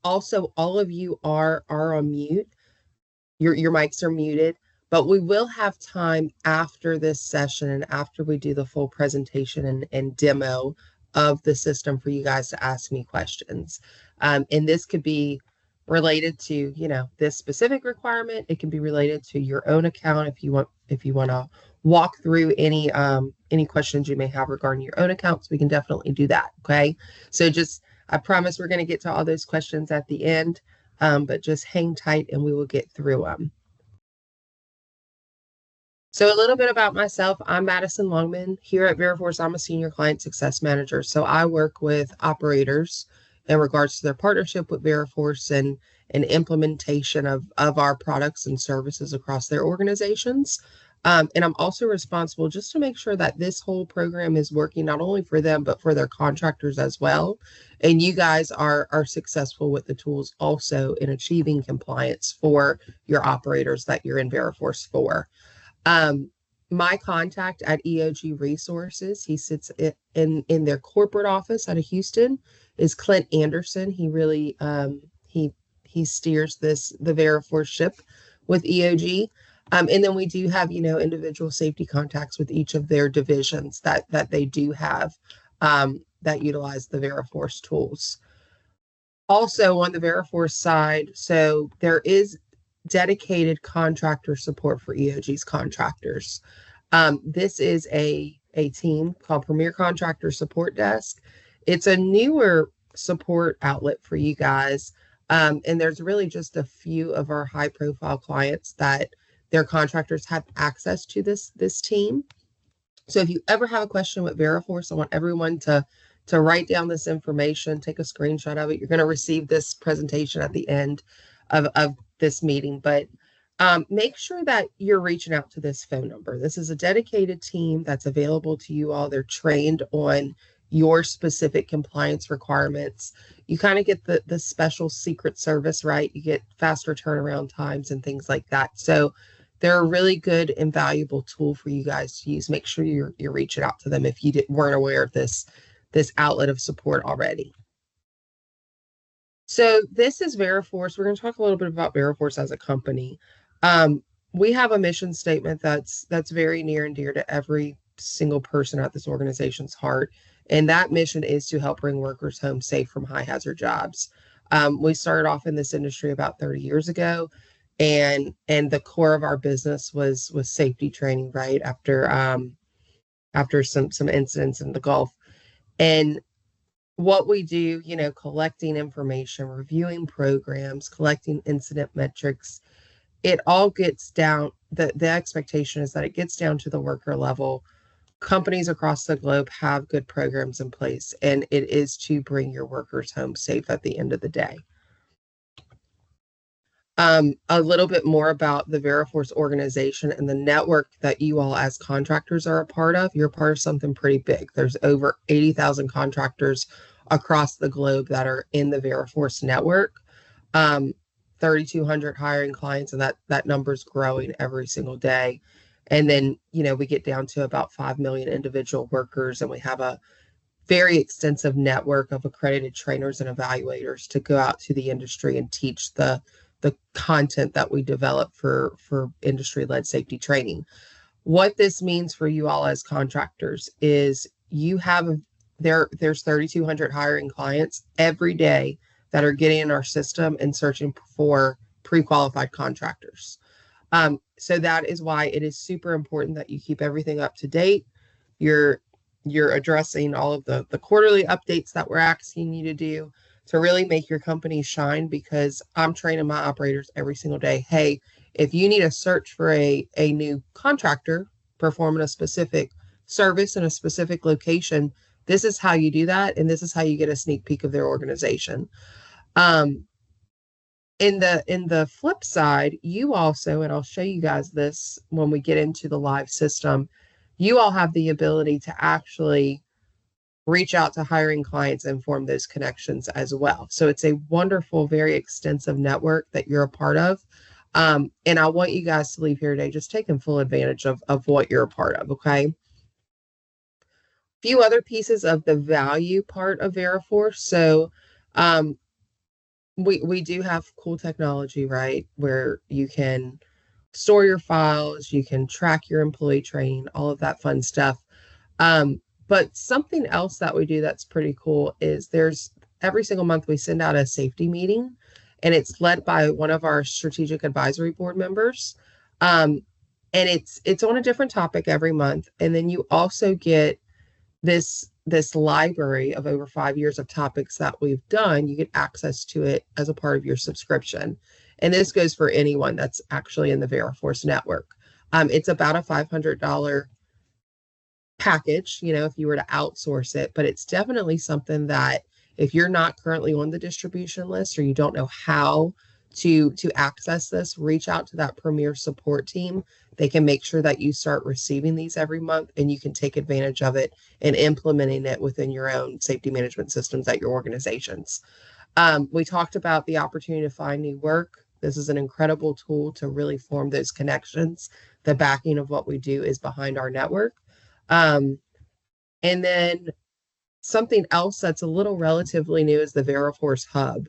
Also, all of you are on mute. Your mics are muted, but we will have time after this session and after we do the full presentation and demo of the system for you guys to ask me questions. And this could be related to, this specific requirement. It can be related to your own account if you want to walk through any questions you may have regarding your own accounts. We can definitely do that. Okay. So just I promise we're going to get to all those questions at the end. But just hang tight and we will get through them. So a little bit about myself. I'm Madison Longman. Here at VeriForce, I'm a senior client success manager. So I work with operators in regards to their partnership with VeriForce and implementation of our products and services across their organizations. And I'm also responsible just to make sure that this whole program is working not only for them, but for their contractors as well. And you guys are successful with the tools also in achieving compliance for your operators that you're in VeriForce for. Um, my contact at EOG Resources, he sits in their corporate office out of Houston, is Clint Anderson. He really he steers the VeriForce ship with EOG. And then we do have, individual safety contacts with each of their divisions that they do have that utilize the VeriForce tools. Also on the VeriForce side, so there is dedicated contractor support for EOG's contractors. This is a team called Premier Contractor Support Desk. It's a newer support outlet for you guys. And there's really just a few of our high profile clients that their contractors have access to this team. So if you ever have a question with VeriForce, I want everyone to write down this information, take a screenshot of it. You're going to receive this presentation at the end of this meeting, but make sure that you're reaching out to this phone number. This is a dedicated team that's available to you all. They're trained on your specific compliance requirements. You kind of get the special secret service, right? You get faster turnaround times and things like that. So they're a really good and valuable tool for you guys to use. Make sure you're reaching out to them if you weren't aware of this outlet of support already. So this is VeriForce. We're going to talk a little bit about VeriForce as a company. We have a mission statement that's very near and dear to every single person at this organization's heart. And that mission is to help bring workers home safe from high hazard jobs. We started off in this industry about 30 years ago, and the core of our business was safety training, right? After some incidents in the Gulf. And what we do, collecting information, reviewing programs, collecting incident metrics, it all gets down, the expectation is that it gets down to the worker level. Companies across the globe have good programs in place, and it is to bring your workers home safe at the end of the day. A little bit more about the VeriForce organization and the network that you all as contractors are a part of. You're part of something pretty big. There's over 80,000 contractors across the globe that are in the VeriForce network. 3,200 hiring clients, and that number is growing every single day. And then, we get down to about 5 million individual workers, and we have a very extensive network of accredited trainers and evaluators to go out to the industry and teach the content that we develop for industry-led safety training. What this means for you all as contractors is you have there's 3,200 hiring clients every day that are getting in our system and searching for pre-qualified contractors. So that is why it is super important that you keep everything up to date. You're addressing all of the quarterly updates that we're asking you to do to really make your company shine, because I'm training my operators every single day. Hey, if you need a search for a new contractor performing a specific service in a specific location, this is how you do that, and this is how you get a sneak peek of their organization. In the flip side, you also, and I'll show you guys this when we get into the live system, you all have the ability to actually reach out to hiring clients and form those connections as well. So it's a wonderful, very extensive network that you're a part of. And I want you guys to leave here today just taking full advantage of what you're a part of, okay? A few other pieces of the value part of VeriForce. So we do have cool technology, right? Where you can store your files, you can track your employee training, all of that fun stuff. But something else that we do that's pretty cool is there's every single month we send out a safety meeting, and it's led by one of our strategic advisory board members. Um, and it's on a different topic every month. And then you also get this library of over 5 years of topics that we've done. You get access to it as a part of your subscription. And this goes for anyone that's actually in the VeriForce network. It's about a $500 package, if you were to outsource it, but it's definitely something that if you're not currently on the distribution list or you don't know how to access this, reach out to that premier support team. They can make sure that you start receiving these every month and you can take advantage of it and implementing it within your own safety management systems at your organizations. We talked about the opportunity to find new work. This is an incredible tool to really form those connections. The backing of what we do is behind our network. Um, and then something else that's a little relatively new is the VeriForce Hub.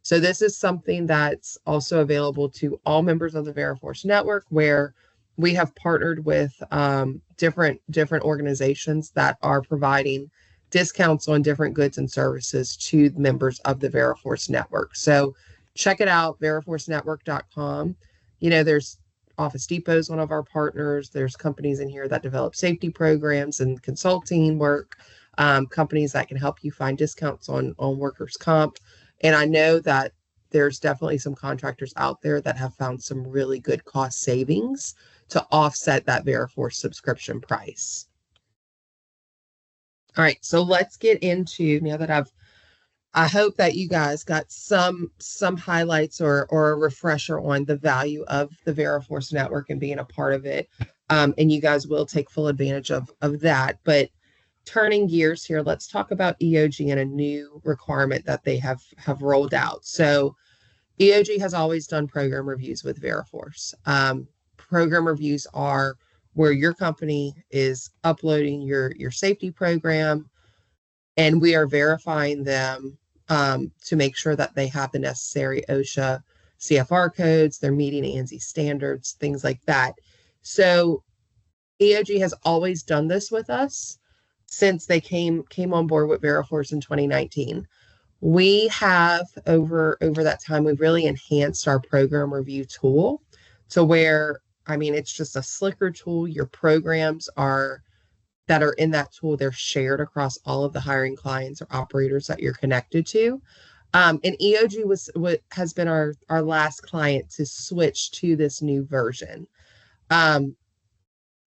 So this is something that's also available to all members of the VeriForce network, where we have partnered with different organizations that are providing discounts on different goods and services to members of the VeriForce network. So check it out, veriforcenetwork.com. There's Office Depot is one of our partners. There's companies in here that develop safety programs and consulting work, companies that can help you find discounts on workers' comp. And I know that there's definitely some contractors out there that have found some really good cost savings to offset that VeriForce subscription price. All right, so let's get into, now that I hope that you guys got some highlights or a refresher on the value of the VeriForce network and being a part of it. And you guys will take full advantage of that. But turning gears here, let's talk about EOG and a new requirement that they have rolled out. So EOG has always done program reviews with VeriForce. Program reviews are where your company is uploading your safety program, and we are verifying them to make sure that they have the necessary OSHA CFR codes, they're meeting ANSI standards, things like that. So EOG has always done this with us since they came on board with VeriForce in 2019. We have over that time, we've really enhanced our program review tool to where, it's just a slicker tool. Your programs that are in that tool, they're shared across all of the hiring clients or operators that you're connected to. And EOG has been our last client to switch to this new version. And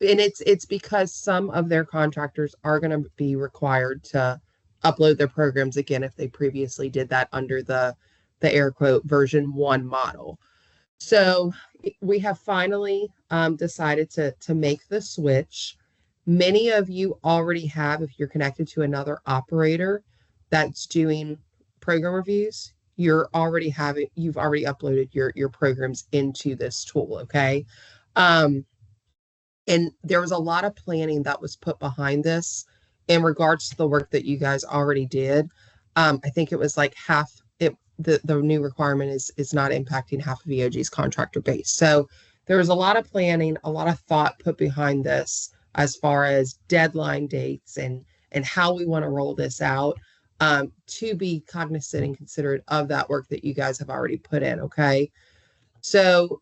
it's because some of their contractors are going to be required to upload their programs again if they previously did that under the air quote version 1 model. So we have finally decided to make the switch. Many of you already have, if you're connected to another operator that's doing program reviews, you've already uploaded your programs into this tool, okay? And there was a lot of planning that was put behind this in regards to the work that you guys already did. I think it was like the new requirement is not impacting half of EOG's contractor base. So there was a lot of planning, a lot of thought put behind this as far as deadline dates and how we want to roll this out, to be cognizant and considerate of that work that you guys have already put in, okay? So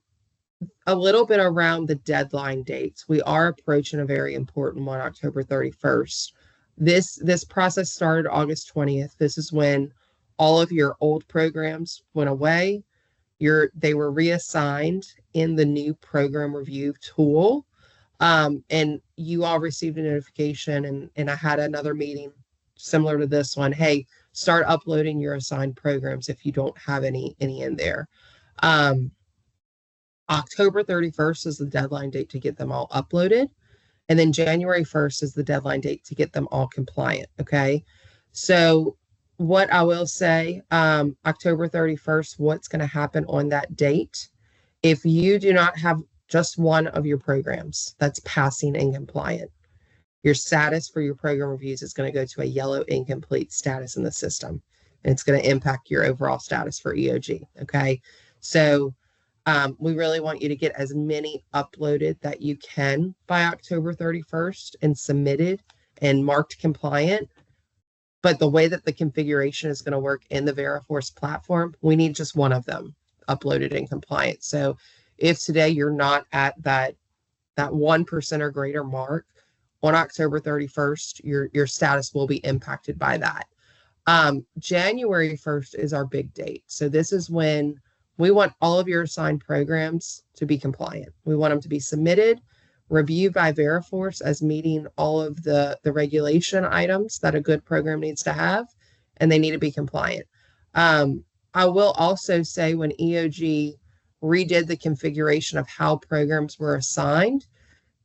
a little bit around the deadline dates. We are approaching a very important one, October 31st. This process started August 20th. This is when all of your old programs went away. They were reassigned in the new program review tool. And you all received a notification, and I had another meeting similar to this one. Hey, start uploading your assigned programs if you don't have any in there. October 31st is the deadline date to get them all uploaded. And then January 1st is the deadline date to get them all compliant. Okay. So what I will say, October 31st, what's going to happen on that date? If you do not have just one of your programs that's passing and compliant, your status for your program reviews is going to go to a yellow incomplete status in the system. and it's going to impact your overall status for EOG. Okay. So we really want you to get as many uploaded that you can by October 31st and submitted and marked compliant. But the way that the configuration is going to work in the VeriForce platform, we need just one of them uploaded and compliant. So if today you're not at that 1% or greater mark on October 31st, your status will be impacted by that. January 1st is our big date. So this is when we want all of your assigned programs to be compliant. We want them to be submitted, reviewed by VeriForce as meeting all of the regulation items that a good program needs to have, and they need to be compliant. I will also say when EOG redid the configuration of how programs were assigned,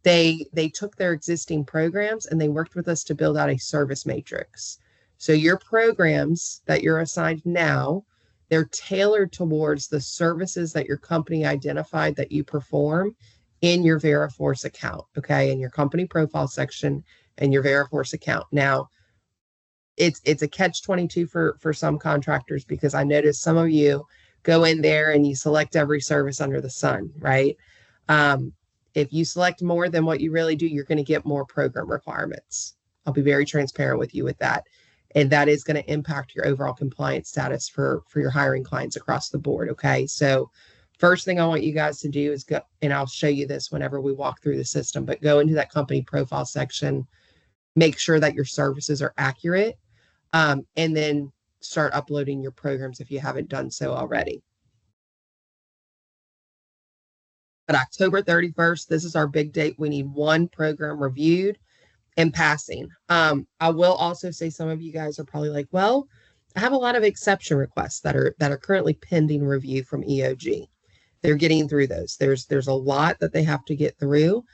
they took their existing programs and they worked with us to build out a service matrix. So your programs that you're assigned now, they're tailored towards the services that your company identified that you perform in your VeriForce account, okay, in your company profile section and your VeriForce account. Now, it's a catch-22 for some contractors, because I noticed some of you go in there and you select every service under the sun, right? If you select more than what you really do, you're going to get more program requirements. I'll be very transparent with you with that. And that is going to impact your overall compliance status for your hiring clients across the board, okay? So first thing I want you guys to do is go, and I'll show you this whenever we walk through the system, but go into that company profile section, make sure that your services are accurate, and then start uploading your programs if you haven't done so already. But October 31st, this is our big date. We need one program reviewed and passing. I will also say some of you guys are probably like, well, I have a lot of exception requests that are currently pending review from EOG. They're getting through those. There's a lot that they have to get through,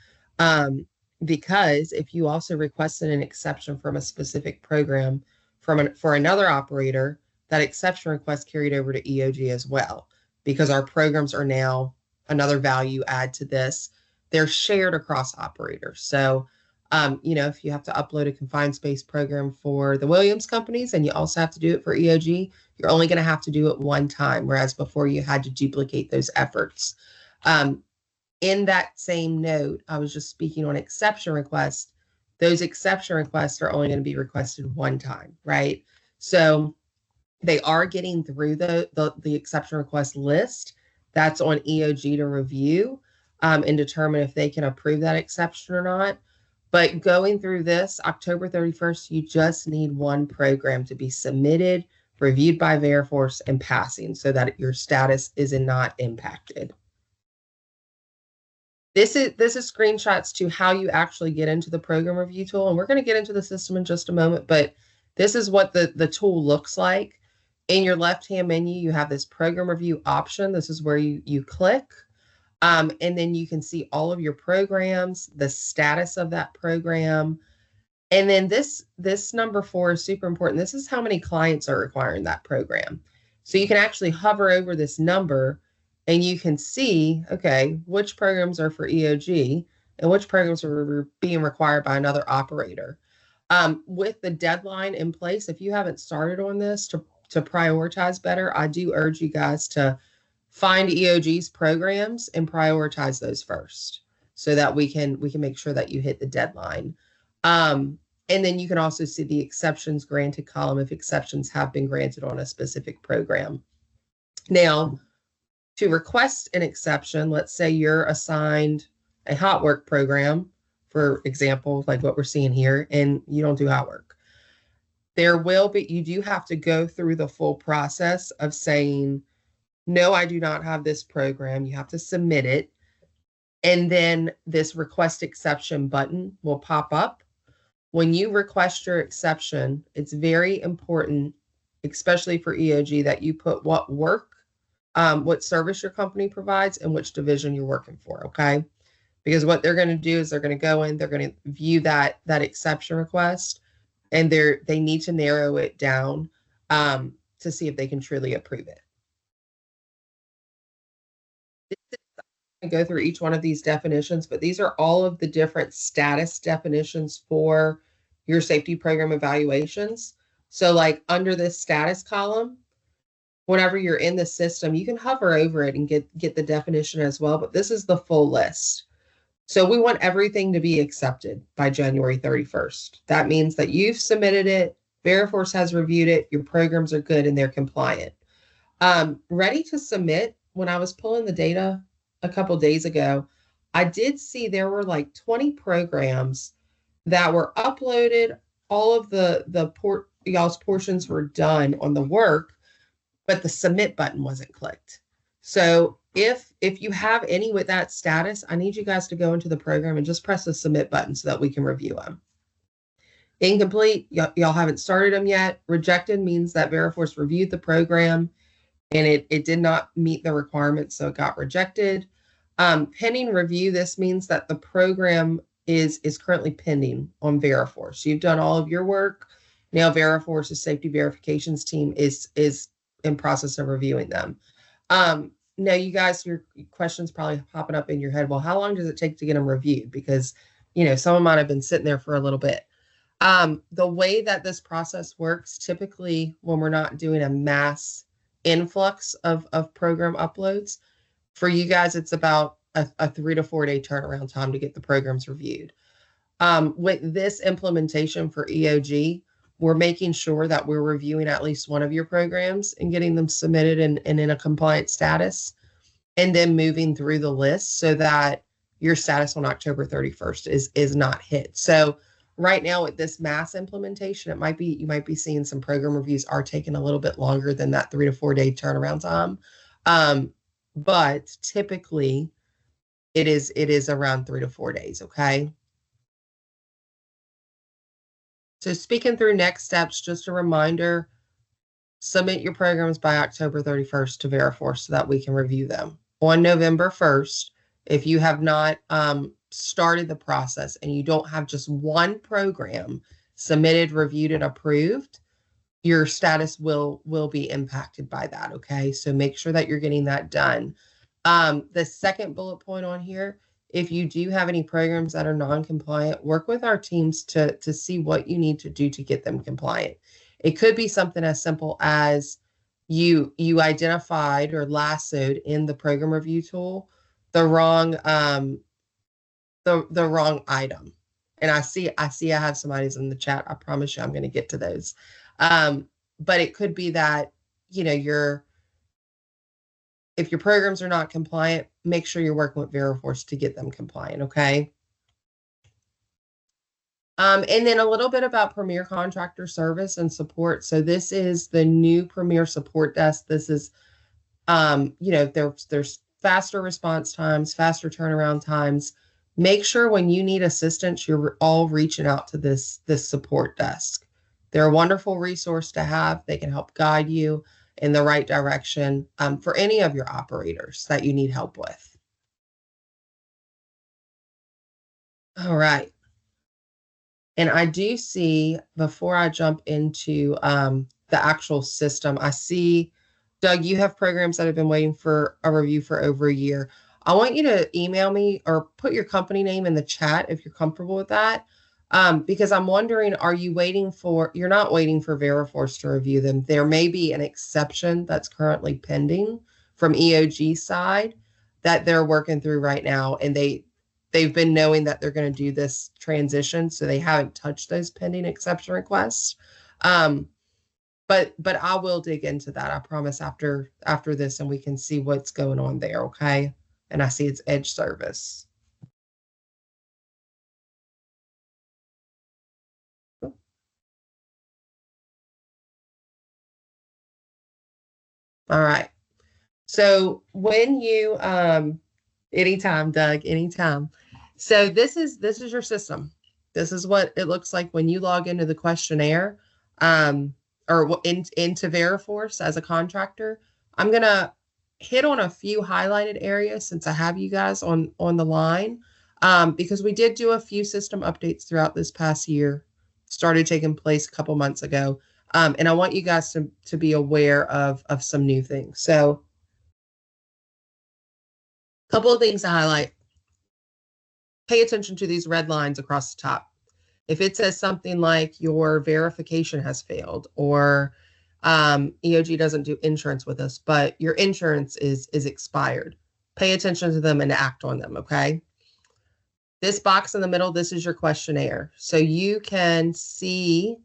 because if you also requested an exception from a specific program for another operator, that exception request carried over to EOG as well, because our programs are now another value add to this. They're shared across operators. So, if you have to upload a confined space program for the Williams companies and you also have to do it for EOG, you're only going to have to do it one time, whereas before you had to duplicate those efforts. In that same note, I was just speaking on exception requests. Those exception requests are only going to be requested one time, right? So they are getting through the exception request list. That's on EOG to review and determine if they can approve that exception or not. But going through this, October 31st, you just need one program to be submitted, reviewed by VeriForce, and passing so that your status is not impacted. This is screenshots to how you actually get into the program review tool. And we're going to get into the system in just a moment, but this is what the tool looks like. In your left-hand menu, you have this program review option. This is where you click. And then you can see all of your programs, the status of that program. And then this number 4 is super important. This is how many clients are requiring that program. So you can actually hover over this number and you can see, okay, which programs are for EOG and which programs are being required by another operator. With the deadline in place, if you haven't started on this to prioritize better, I do urge you guys to find EOG's programs and prioritize those first so that we can make sure that you hit the deadline. And then you can also see the exceptions granted column if exceptions have been granted on a specific program. Now, to request an exception, let's say you're assigned a hot work program, for example, like what we're seeing here, and you don't do hot work. You do have to go through the full process of saying, no, I do not have this program. You have to submit it. And then this request exception button will pop up. When you request your exception, it's very important, especially for EOG, that you put what service your company provides and which division you're working for, okay? Because what they're going to do is they're going to go in, they're going to view that exception request, and they need to narrow it down to see if they can truly approve it. Go through each one of these definitions, but these are all of the different status definitions for your safety program evaluations. So like under this status column, whenever you're in the system, you can hover over it and get the definition as well, but this is the full list. So we want everything to be accepted by January 31st. That means that you've submitted it, Veriforce has reviewed it, your programs are good and they're compliant. Ready to submit. When I was pulling the data a couple days ago, I did see there were like 20 programs that were uploaded. All of y'all's portions were done on the work, but the submit button wasn't clicked. So if you have any with that status, I need you guys to go into the program and just press the submit button so that we can review them. Incomplete, y'all haven't started them yet. Rejected means that Veriforce reviewed the program and it did not meet the requirements, so it got rejected. Pending review, this means that the program is currently pending on Veriforce. You've done all of your work. Now Veriforce's safety verifications team is in process of reviewing them. Now you guys, your questions probably popping up in your head. Well, how long does it take to get them reviewed? Because, some of mine have been sitting there for a little bit. The way that this process works, typically when we're not doing a mass influx of program uploads, for you guys, it's about a 3 to 4 day turnaround time to get the programs reviewed. With this implementation for EOG, we're making sure that we're reviewing at least one of your programs and getting them submitted and in a compliant status, and then moving through the list so that your status on October 31st is not hit. So right now with this mass implementation, you might be seeing some program reviews are taking a little bit longer than that 3 to 4 day turnaround time. But typically it is around 3 to 4 days. Okay. So speaking through next steps, just a reminder, submit your programs by October 31st to Veriforce so that we can review them. On November 1st, if you have not started the process and you don't have just one program submitted, reviewed, and approved, your status will be impacted by that, okay? So make sure that you're getting that done. The second bullet point on here, if you do have any programs that are non-compliant, work with our teams to see what you need to do to get them compliant. It could be something as simple as you identified or lassoed in the program review tool the wrong the wrong item. And I see I have somebody's in the chat. I promise you I'm going to get to those. But it could be that, if your programs are not compliant, make sure you're working with Veriforce to get them compliant, okay? And then a little bit about Premier Contractor Service and Support. So this is the new Premier Support Desk. This is, there's faster response times, faster turnaround times. Make sure when you need assistance, you're all reaching out to this support desk. They're a wonderful resource to have. They can help guide you in the right direction for any of your operators that you need help with. All right. And I do see, before I jump into the actual system, I see, Doug, you have programs that have been waiting for a review for over a year. I want you to email me or put your company name in the chat if you're comfortable with that. Because I'm wondering, you're not waiting for Veriforce to review them. There may be an exception that's currently pending from EOG side that they're working through right now. And they've been knowing that they're going to do this transition, so they haven't touched those pending exception requests. But I will dig into that, I promise, after this, and we can see what's going on there, okay? And I see it's Edge Service. All right. So when you anytime, Doug, anytime. So this is your system. This is what it looks like when you log into the questionnaire, or into Veriforce as a contractor. I'm gonna hit on a few highlighted areas since I have you guys on the line, because we did do a few system updates throughout this past year. Started taking place a couple months ago. And I want you guys to be aware of some new things. So a couple of things to highlight. Pay attention to these red lines across the top. If it says something like your verification has failed, or EOG doesn't do insurance with us, but your insurance is expired, pay attention to them and act on them, okay? This box in the middle, this is your questionnaire. So you can see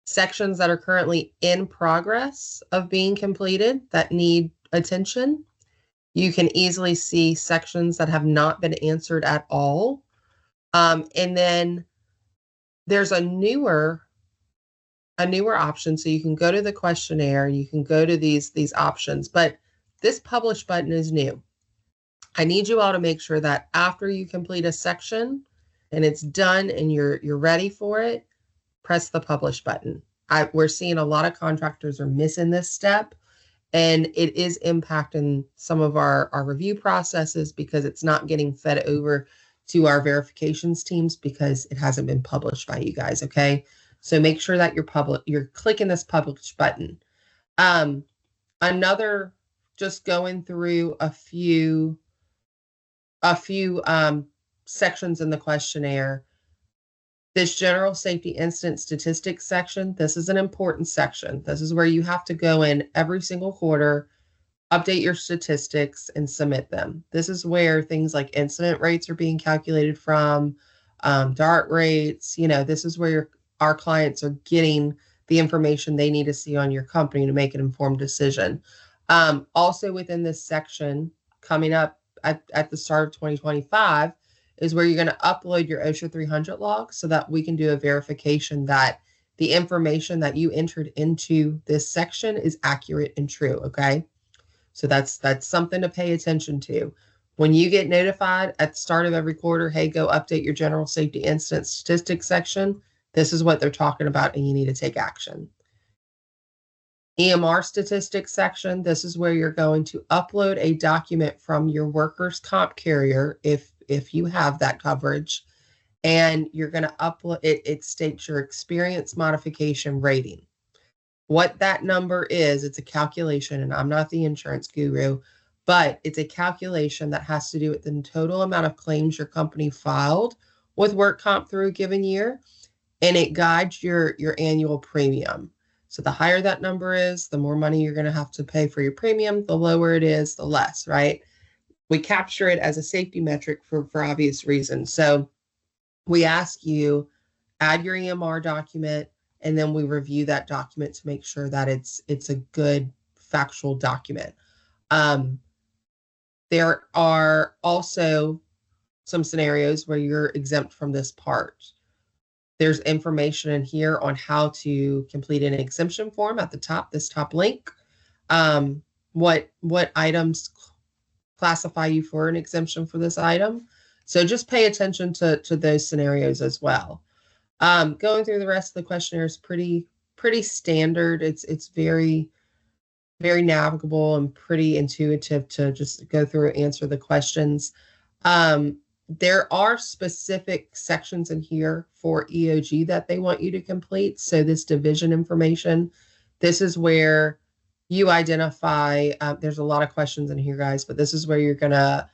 sections that are currently in progress of being completed that need attention. You can easily see sections that have not been answered at all. And then there's a newer option. So you can go to the questionnaire, you can go to these options, but this publish button is new. I need you all to make sure that after you complete a section and it's done and you're ready for it, press the publish button. We're seeing a lot of contractors are missing this step, and it is impacting some of our review processes because it's not getting fed over to our verifications teams because it hasn't been published by you guys, okay? So make sure that you're clicking this publish button. Another, just going through a few sections in the questionnaire. This general safety incident statistics section, this is an important section. This is where you have to go in every single quarter, update your statistics, and submit them. This is where things like incident rates are being calculated from, DART rates. This is where our clients are getting the information they need to see on your company to make an informed decision. Also within this section, coming up at the start of 2025, is where you're going to upload your OSHA 300 log so that we can do a verification that the information that you entered into this section is accurate and true, okay? So that's something to pay attention to. When you get notified at the start of every quarter, hey, go update your general safety incident statistics section, this is what they're talking about and you need to take action. EMR statistics section, this is where you're going to upload a document from your workers' comp carrier if you have that coverage, and you're going to upload it. It states your experience modification rating. What that number is, it's a calculation, and I'm not the insurance guru, but it's a calculation that has to do with the total amount of claims your company filed with work comp through a given year, and it guides your annual premium. So the higher that number is, the more money you're going to have to pay for your premium. The lower it is, the less, right? We capture it as a safety metric for obvious reasons. So we ask you, add your EMR document, and then we review that document to make sure that it's a good factual document. There are also some scenarios where you're exempt from this part. There's information in here on how to complete an exemption form at the top, this top link. What items classify you for an exemption for this item. So just pay attention to those scenarios as well. Going through the rest of the questionnaire is pretty standard. It's very, very navigable and pretty intuitive to just go through and answer the questions. There are specific sections in here for EOG that they want you to complete. So this division information, this is where you identify, there's a lot of questions in here, guys, but this is where you're going to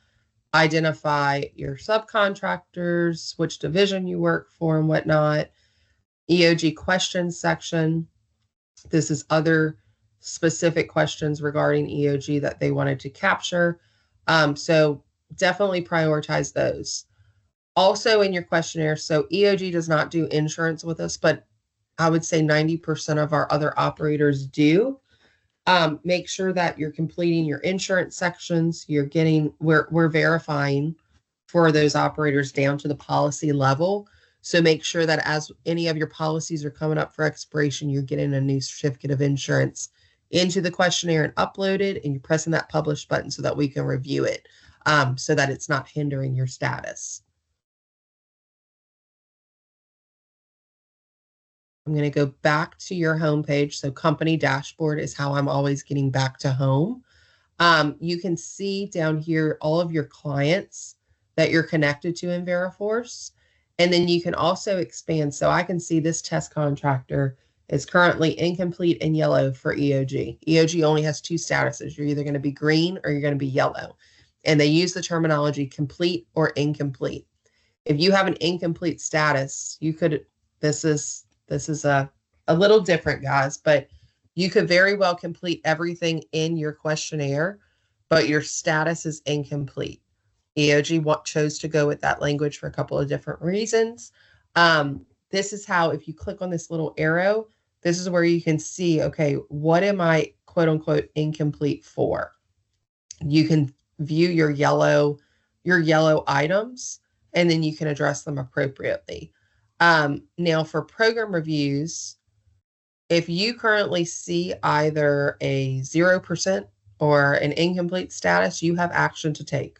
identify your subcontractors, which division you work for and whatnot. EOG questions section. This is other specific questions regarding EOG that they wanted to capture. So definitely prioritize those. Also in your questionnaire, so EOG does not do insurance with us, but I would say 90% of our other operators do. Make sure that you're completing your insurance sections. We're verifying for those operators down to the policy level. So make sure that as any of your policies are coming up for expiration, you're getting a new certificate of insurance into the questionnaire and uploaded, and you're pressing that publish button so that we can review it, so that it's not hindering your status. I'm going to go back to your homepage. So company dashboard is how I'm always getting back to home. You can see down here all of your clients that you're connected to in Veriforce. And then you can also expand. So I can see this test contractor is currently incomplete and yellow for EOG. EOG only has two statuses. You're either going to be green or you're going to be yellow. And they use the terminology complete or incomplete. If you have an incomplete status, you could, this is a little different, guys, but you could very well complete everything in your questionnaire, but your status is incomplete. EOG chose to go with that language for a couple of different reasons. This is how, if you click on this little arrow, this is where you can see, okay, what am I quote unquote incomplete for? You can view your yellow items, and then you can address them appropriately. Now for program reviews, if you currently see either a 0% or an incomplete status, you have action to take.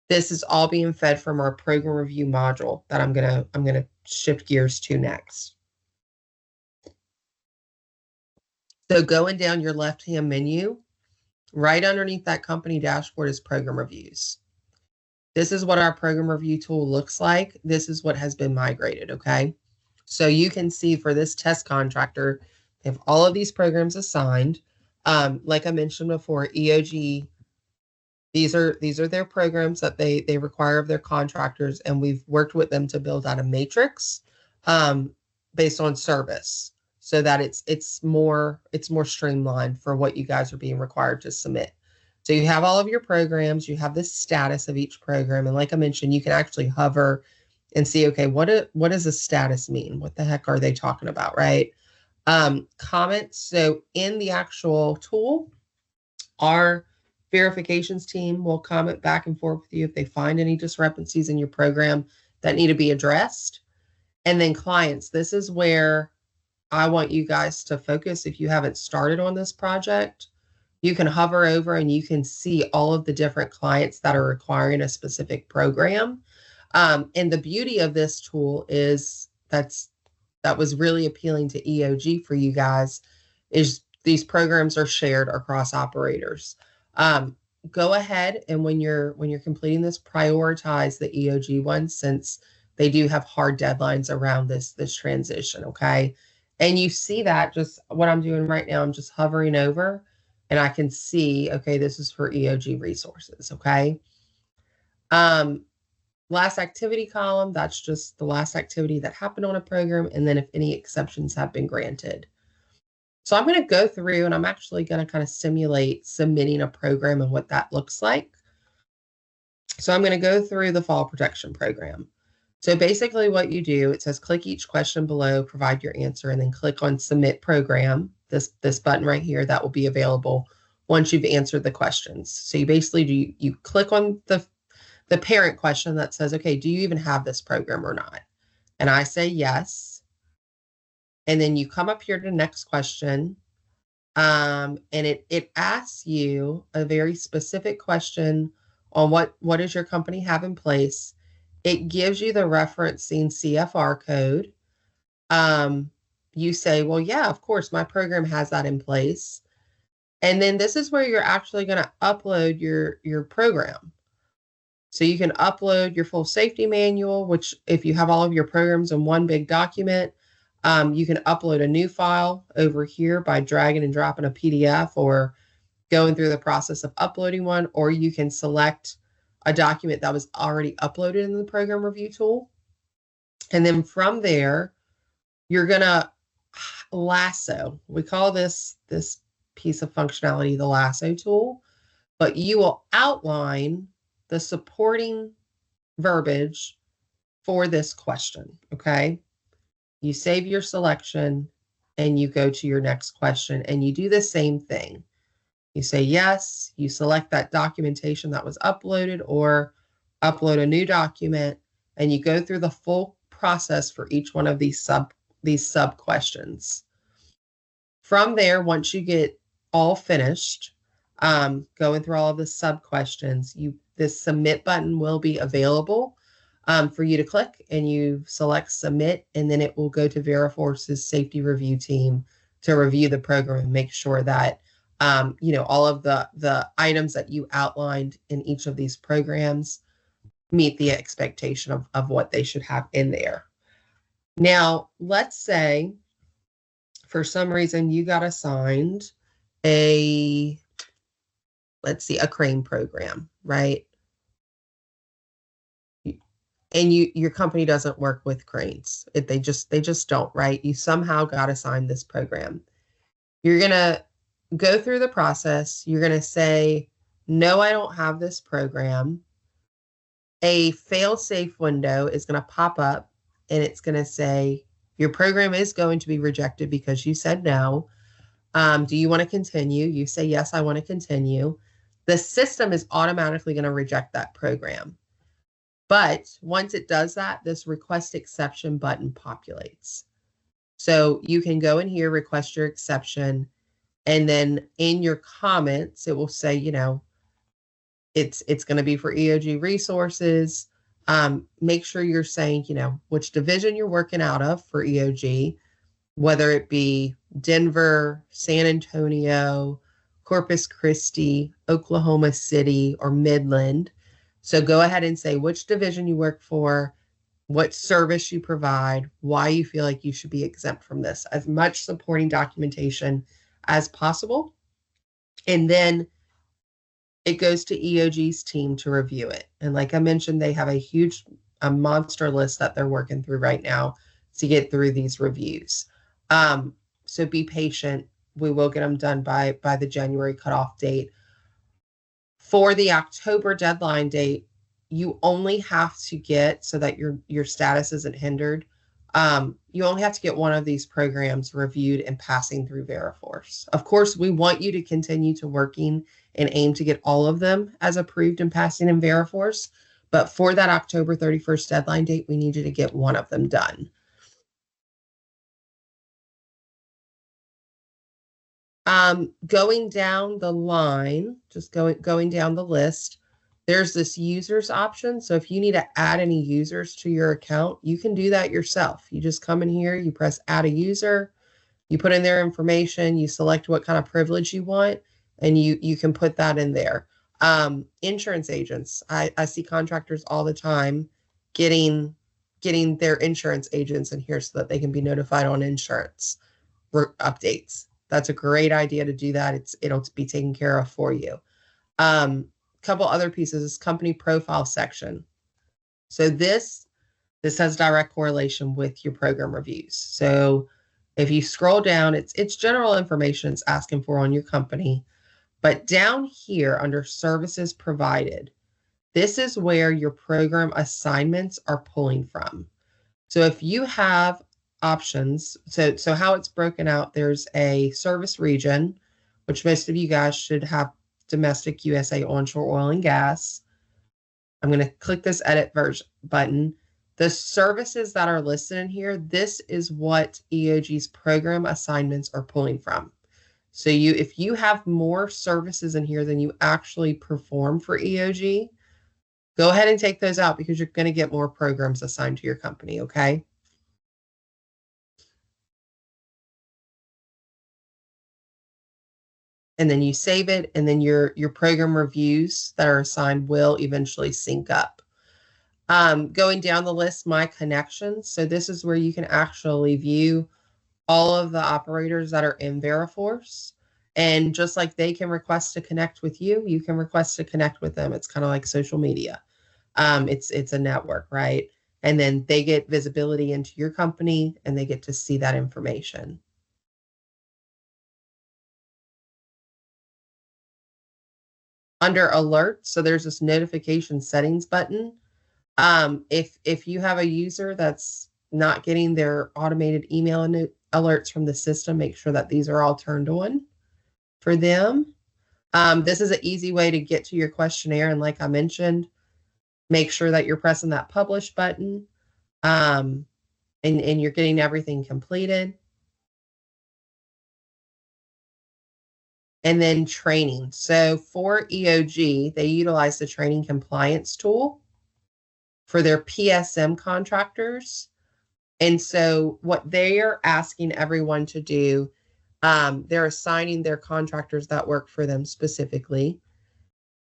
This is all being fed from our program review module that I'm gonna shift gears to next. So going down your left-hand menu, right underneath that company dashboard is program reviews. This is what our program review tool looks like. This is what has been migrated, okay? So you can see for this test contractor, they have all of these programs assigned. Like I mentioned before, EOG, these are their programs that they require of their contractors, and we've worked with them to build out a matrix based on service, so that it's more streamlined for what you guys are being required to submit. So you have all of your programs, you have the status of each program, and like I mentioned, you can actually hover and see, okay, what does the status mean? What the heck are they talking about, right? Comments. So in the actual tool, our verifications team will comment back and forth with you if they find any discrepancies in your program that need to be addressed. And then clients, this is where I want you guys to focus. If you haven't started on this project, you can hover over and you can see all of the different clients that are requiring a specific program. And the beauty of this tool is that was really appealing to EOG for you guys, is these programs are shared across operators. Go ahead and when you're completing this, prioritize the EOG ones, since they do have hard deadlines around this transition, okay? And you see that just what I'm doing right now, I'm just hovering over and I can see, okay, this is for EOG resources, okay? Last activity column, that's just the last activity that happened on a program, and then if any exceptions have been granted. So I'm going to go through and I'm actually going to kind of simulate submitting a program and what that looks like. So I'm going to go through the fall protection program. So basically what you do, it says click each question below, provide your answer, and then click on submit program, this button right here that will be available once you've answered the questions. So you basically you click on the parent question that says, okay, do you even have this program or not? And I say yes. And then you come up here to the next question. And it asks you a very specific question on what does your company have in place. It gives you the referencing CFR code. You say, well, yeah, of course, my program has that in place. And then this is where you're actually going to upload your program. So you can upload your full safety manual, which if you have all of your programs in one big document, you can upload a new file over here by dragging and dropping a PDF or going through the process of uploading one, or you can select a document that was already uploaded in the program review tool. And then from there, you're going to lasso. We call this piece of functionality the lasso tool, but you will outline the supporting verbiage for this question, okay? You save your selection and you go to your next question and you do the same thing. You say yes, you select that documentation that was uploaded or upload a new document, and you go through the full process for each one of these sub questions. From there, once you get all finished, going through all of the sub questions, this submit button will be available for you to click, and you select submit, and then it will go to Veriforce's safety review team to review the program and make sure that all of the items that you outlined in each of these programs meet the expectation of what they should have in there. Now, let's say for some reason you got assigned a crane program, right? and your company doesn't work with cranes. They just don't, right? You somehow got assigned this program. You're going to go through the process. You're going to say, no, I don't have this program. A fail-safe window is going to pop up and it's going to say, your program is going to be rejected because you said no. Do you want to continue? You say, yes, I want to continue. The system is automatically going to reject that program. But once it does that, this request exception button populates. So you can go in here, request your exception, and then in your comments, it will say, it's going to be for EOG resources. Make sure you're saying, which division you're working out of for EOG, whether it be Denver, San Antonio, Corpus Christi, Oklahoma City, or Midland. So go ahead and say which division you work for, what service you provide, why you feel like you should be exempt from this, as much supporting documentation as possible. And then it goes to EOG's team to review it. And like I mentioned, they have a monster list that they're working through right now to get through these reviews. So be patient. We will get them done by the January cutoff date. For the October deadline date, you only have to get, so that your status isn't hindered, you only have to get one of these programs reviewed and passing through VeriForce. Of course, we want you to continue to working and aim to get all of them as approved and passing in VeriForce. But for that October 31st deadline date, we need you to get one of them done. Going down the line, just going down the list, there's this users option. So if you need to add any users to your account, you can do that yourself. You just come in here, you press add a user, you put in their information, you select what kind of privilege you want, and you can put that in there. Insurance agents, I see contractors all the time getting their insurance agents in here so that they can be notified on insurance updates. That's a great idea to do that. It'll be taken care of for you. Couple other pieces is company profile section. So this has direct correlation with your program reviews. So if you scroll down, it's general information it's asking for on your company. But down here under services provided, this is where your program assignments are pulling from. So if you have options, so how it's broken out, there's a service region, which most of you guys should have domestic USA onshore oil and gas. I'm going to click this edit version button. The services that are listed in here, this is what EOG's program assignments are pulling from. So if you have more services in here than you actually perform for EOG, go ahead and take those out because you're going to get more programs assigned to your company, okay? And then you save it, and then your program reviews that are assigned will eventually sync up. Going down the list, my connections. So this is where you can actually view all of the operators that are in VeriForce. And just like they can request to connect with you, you can request to connect with them. It's kind of like social media. It's a network, right? And then they get visibility into your company and they get to see that information. Under alert, so there's this notification settings button. If you have a user that's not getting their automated email alerts from the system, make sure that these are all turned on for them. This is an easy way to get to your questionnaire. And like I mentioned, make sure that you're pressing that publish button and you're getting everything completed. And then training. So for EOG, they utilize the training compliance tool for their PSM contractors. And so what they are asking everyone to do, they're assigning their contractors that work for them specifically.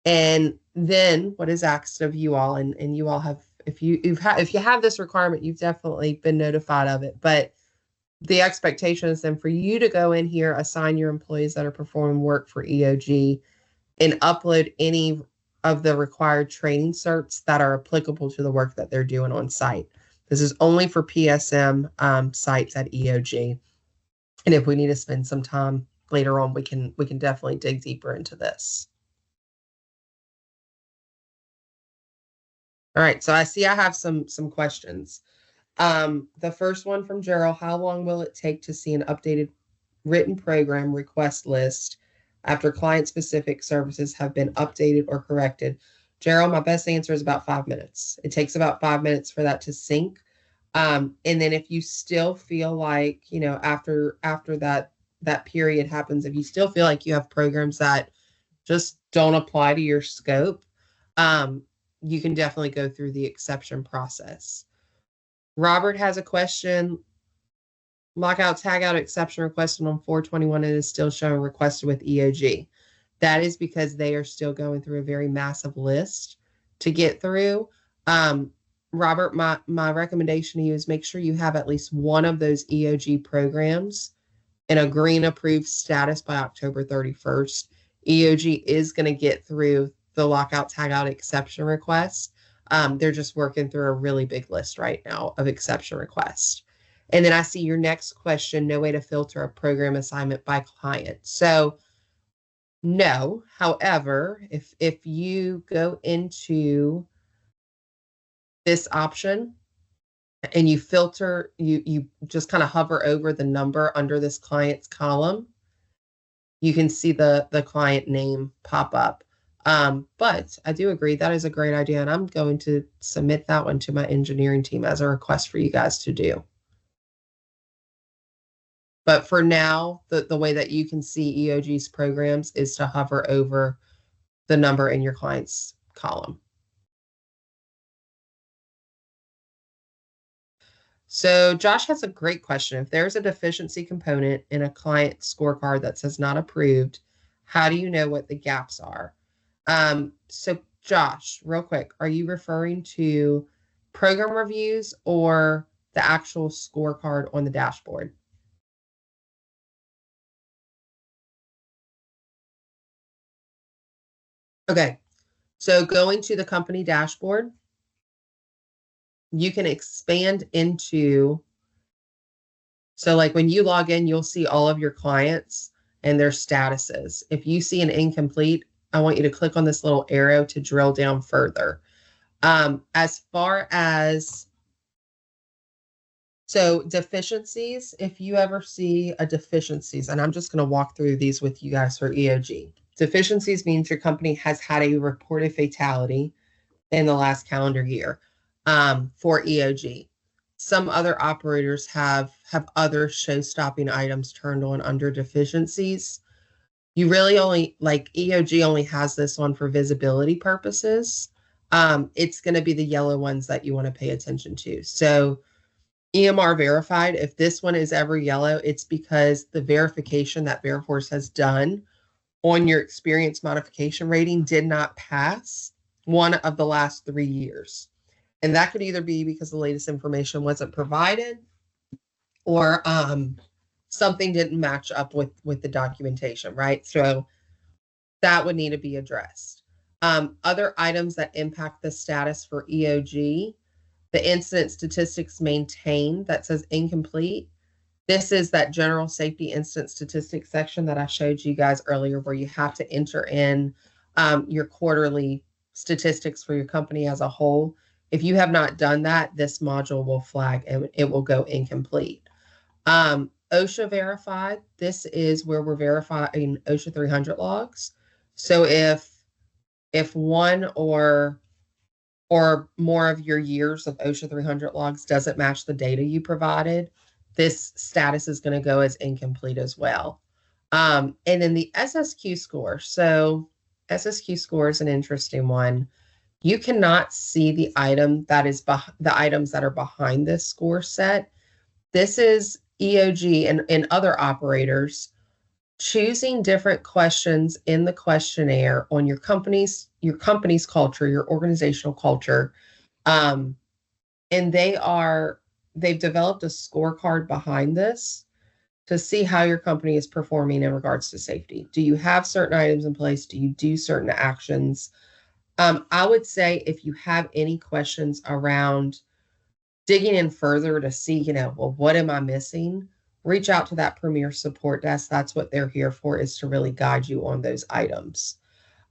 And then what is asked of you all, and you all have, if you have this requirement, you've definitely been notified of it. But the expectation is then for you to go in here, assign your employees that are performing work for EOG, and upload any of the required training certs that are applicable to the work that they're doing on site. This is only for PSM sites at EOG. And if we need to spend some time later on, we can definitely dig deeper into this. All right, so I see I have some questions. The first one from Gerald: how long will it take to see an updated written program request list after client-specific services have been updated or corrected? Gerald, my best answer is about 5 minutes. It takes about 5 minutes for that to sync. And then if you still feel like, after that period happens, if you still feel like you have programs that just don't apply to your scope, you can definitely go through the exception process. Robert has a question. Lockout tagout exception requested on 421 and is still showing requested with EOG. That is because they are still going through a very massive list to get through. Robert, my recommendation to you is make sure you have at least one of those EOG programs in a green approved status by October 31st. EOG is going to get through the lockout tagout exception request. They're just working through a really big list right now of exception requests. And then I see your next question: no way to filter a program assignment by client. So no, however, if you go into this option and you filter, you just kind of hover over the number under this client's column, you can see the client name pop up. But I do agree that is a great idea, and I'm going to submit that one to my engineering team as a request for you guys to do. But for now, the way that you can see EOG's programs is to hover over the number in your client's column. So Josh has a great question. If there's a deficiency component in a client scorecard that says not approved, how do you know what the gaps are? So Josh, real quick, are you referring to program reviews or the actual scorecard on the dashboard? Okay, so going to the company dashboard, you can expand into, so like when you log in, you'll see all of your clients and their statuses. If you see an incomplete, I want you to click on this little arrow to drill down further. As far as, so deficiencies, if you ever see a deficiencies, and I'm just going to walk through these with you guys for EOG. Deficiencies means your company has had a reported fatality in the last calendar year for EOG. Some other operators have other show-stopping items turned on under deficiencies. You really only, like EOG only has this one for visibility purposes. It's going to be the yellow ones that you want to pay attention to. So EMR verified, if this one is ever yellow, it's because the verification that Veriforce has done on your experience modification rating did not pass one of the last 3 years. And that could either be because the latest information wasn't provided or something didn't match up with the documentation, right? So that would need to be addressed. Other items that impact the status for EOG, the incident statistics maintained that says incomplete. This is that general safety incident statistics section that I showed you guys earlier, where you have to enter in your quarterly statistics for your company as a whole. If you have not done that, this module will flag and it will go incomplete. OSHA verified, this is where we're verifying OSHA 300 logs. So if one or more of your years of OSHA 300 logs doesn't match the data you provided, this status is going to go as incomplete as well. And then the SSQ score. So SSQ score is an interesting one. You cannot see the item that is the items that are behind this score set. This is EOG and other operators choosing different questions in the questionnaire on your company's culture, your organizational culture. And they've developed a scorecard behind this to see how your company is performing in regards to safety. Do you have certain items in place? Do you do certain actions? I would say if you have any questions around digging in further to see, well, what am I missing? Reach out to that Premier support desk. That's what they're here for, is to really guide you on those items.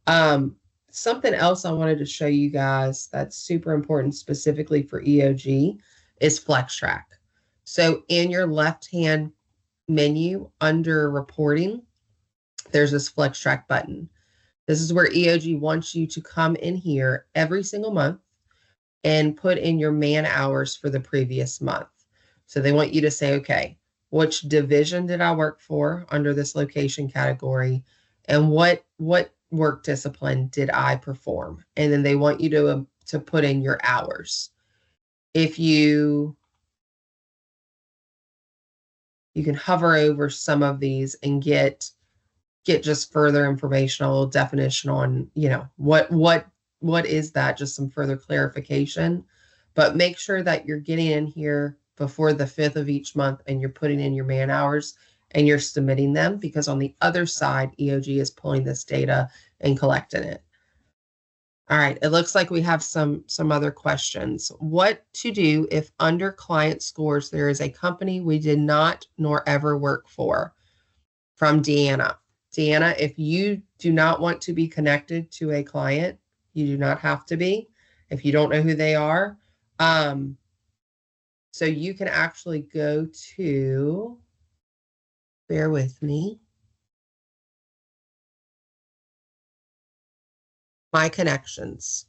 Um, Something else I wanted to show you guys that's super important specifically for EOG is FlexTrack. So in your left-hand menu under reporting, there's this FlexTrack button. This is where EOG wants you to come in here every single month and put in your man hours for the previous month. So they want you to say, okay, which division did I work for under this location category, and what work discipline did I perform? And then they want you to put in your hours. If you can hover over some of these and get just further information, a little definition on, what is that, just some further clarification. But make sure that you're getting in here before the 5th of each month and you're putting in your man hours and you're submitting them, because on the other side, EOG is pulling this data and collecting it. All right, it looks like we have some other questions. What to do if under client scores there is a company we did not nor ever work for? From Deanna. Deanna, if you do not want to be connected to a client, you do not have to be if you don't know who they are. So you can actually go to, bear with me, my connections.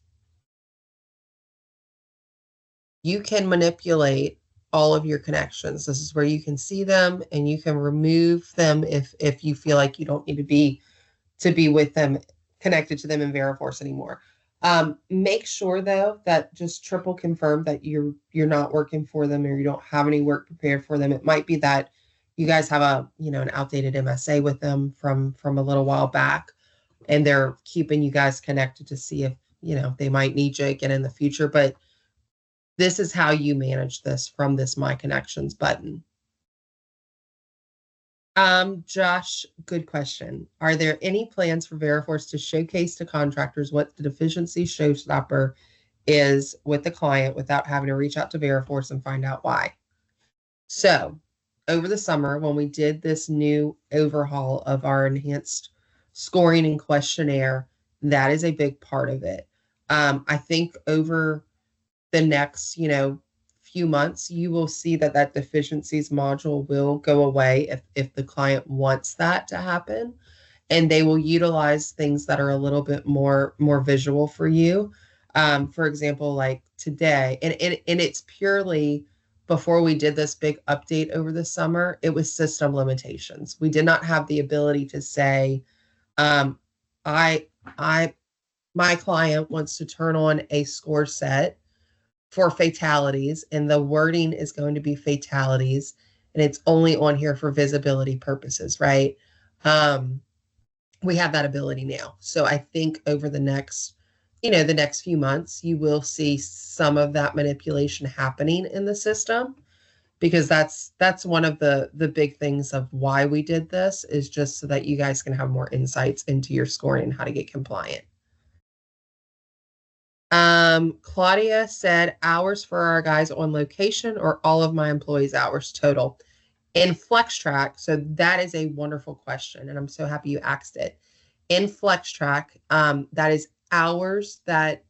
You can manipulate all of your connections. This is where you can see them and you can remove them if you feel like you don't need to be with them, connected to them in Veriforce anymore. Make sure though that just triple confirm that you're not working for them or you don't have any work prepared for them. It might be that you guys have an outdated MSA with them from a little while back, and they're keeping you guys connected to see if they might need you again in the future. But this is how you manage this from this My Connections button. Josh, good question. Are there any plans for Veriforce to showcase to contractors what the deficiency showstopper is with the client without having to reach out to Veriforce and find out why? So, over the summer, when we did this new overhaul of our enhanced scoring and questionnaire, that is a big part of it. I think over the next, few months, you will see that deficiencies module will go away if the client wants that to happen, and they will utilize things that are a little bit more visual for you. For example, like today, and it's purely before we did this big update over the summer, it was system limitations. We did not have the ability to say, um, I I my client wants to turn on a score set for fatalities, and the wording is going to be fatalities, and it's only on here for visibility purposes, right? Um, we have that ability now. So I think over the next few months, you will see some of that manipulation happening in the system, because that's one of the big things of why we did this, is just so that you guys can have more insights into your scoring and how to get compliant. Claudia said hours for our guys on location or all of my employees' hours total. In FlexTrack, so that is a wonderful question, and I'm so happy you asked it. In FlexTrack, that is hours that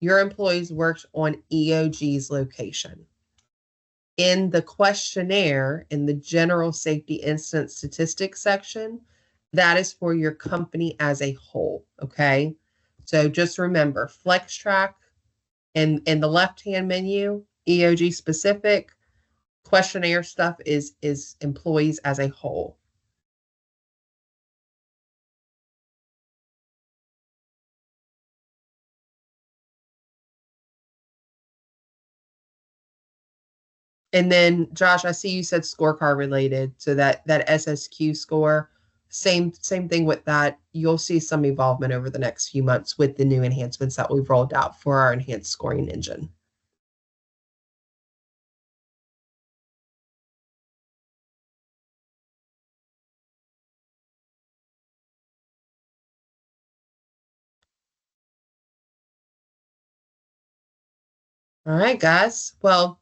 your employees worked on EOG's location. In the questionnaire, in the general safety incident statistics section, that is for your company as a whole. Okay. So just remember, FlexTrack in the left-hand menu, EOG specific, questionnaire stuff is employees as a whole. And then Josh, I see you said scorecard related, so that SSQ score, same thing with that. You'll see some involvement over the next few months with the new enhancements that we've rolled out for our enhanced scoring engine. All right, guys. Well,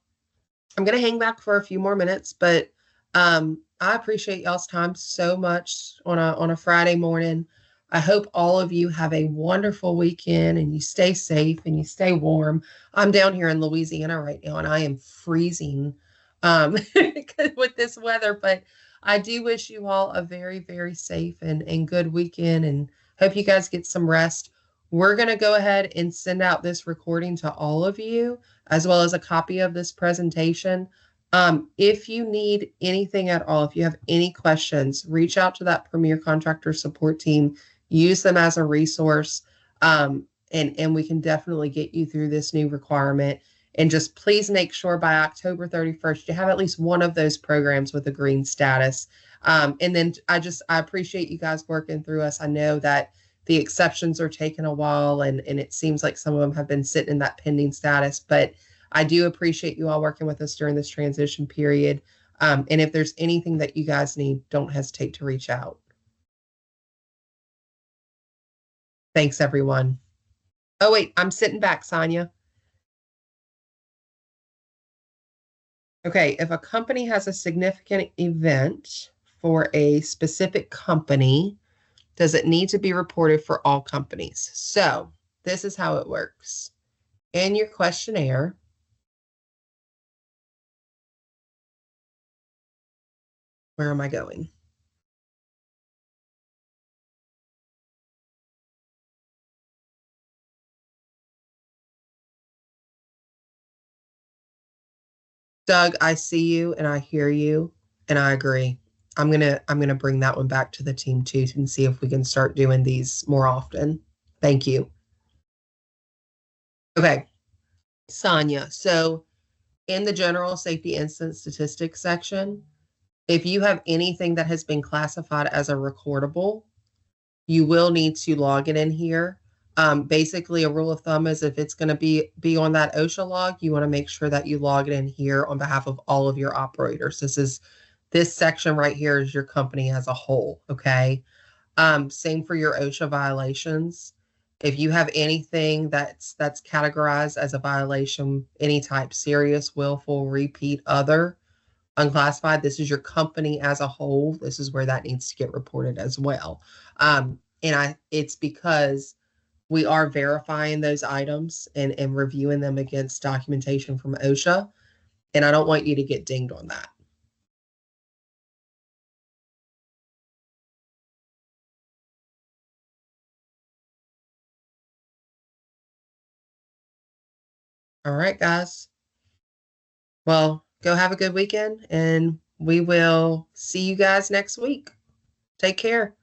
I'm gonna hang back for a few more minutes, but I appreciate y'all's time so much on a Friday morning. I hope all of you have a wonderful weekend and you stay safe and you stay warm. I'm down here in Louisiana right now and I am freezing um, with this weather, but I do wish you all a very, very safe and good weekend and hope you guys get some rest. We're going to go ahead and send out this recording to all of you, as well as a copy of this presentation. If you need anything at all, if you have any questions, reach out to that Premier Contractor support team. Use them as a resource, and we can definitely get you through this new requirement. And just please make sure by October 31st you have at least one of those programs with a green status. And then I appreciate you guys working through us. I know that the exceptions are taking a while, and it seems like some of them have been sitting in that pending status, but I do appreciate you all working with us during this transition period. And if there's anything that you guys need, don't hesitate to reach out. Thanks, everyone. Oh, wait, I'm sitting back, Sonia. Okay, if a company has a significant event for a specific company, does it need to be reported for all companies? So this is how it works. In your questionnaire, where am I going? Doug, I see you and I hear you and I agree. I'm gonna bring that one back to the team too and see if we can start doing these more often. Thank you. Okay, Sonia. So in the general safety incident statistics section, if you have anything that has been classified as a recordable, you will need to log it in here. Basically, a rule of thumb is if it's going to be on that OSHA log, you want to make sure that you log it in here on behalf of all of your operators. This section right here is your company as a whole. Okay. Same for your OSHA violations. If you have anything that's categorized as a violation, any type, serious, willful, repeat, other, unclassified, this is your company as a whole. This is where that needs to get reported as well. And it's because we are verifying those items and reviewing them against documentation from OSHA. And I don't want you to get dinged on that. All right, guys. Well, go have a good weekend and we will see you guys next week. Take care.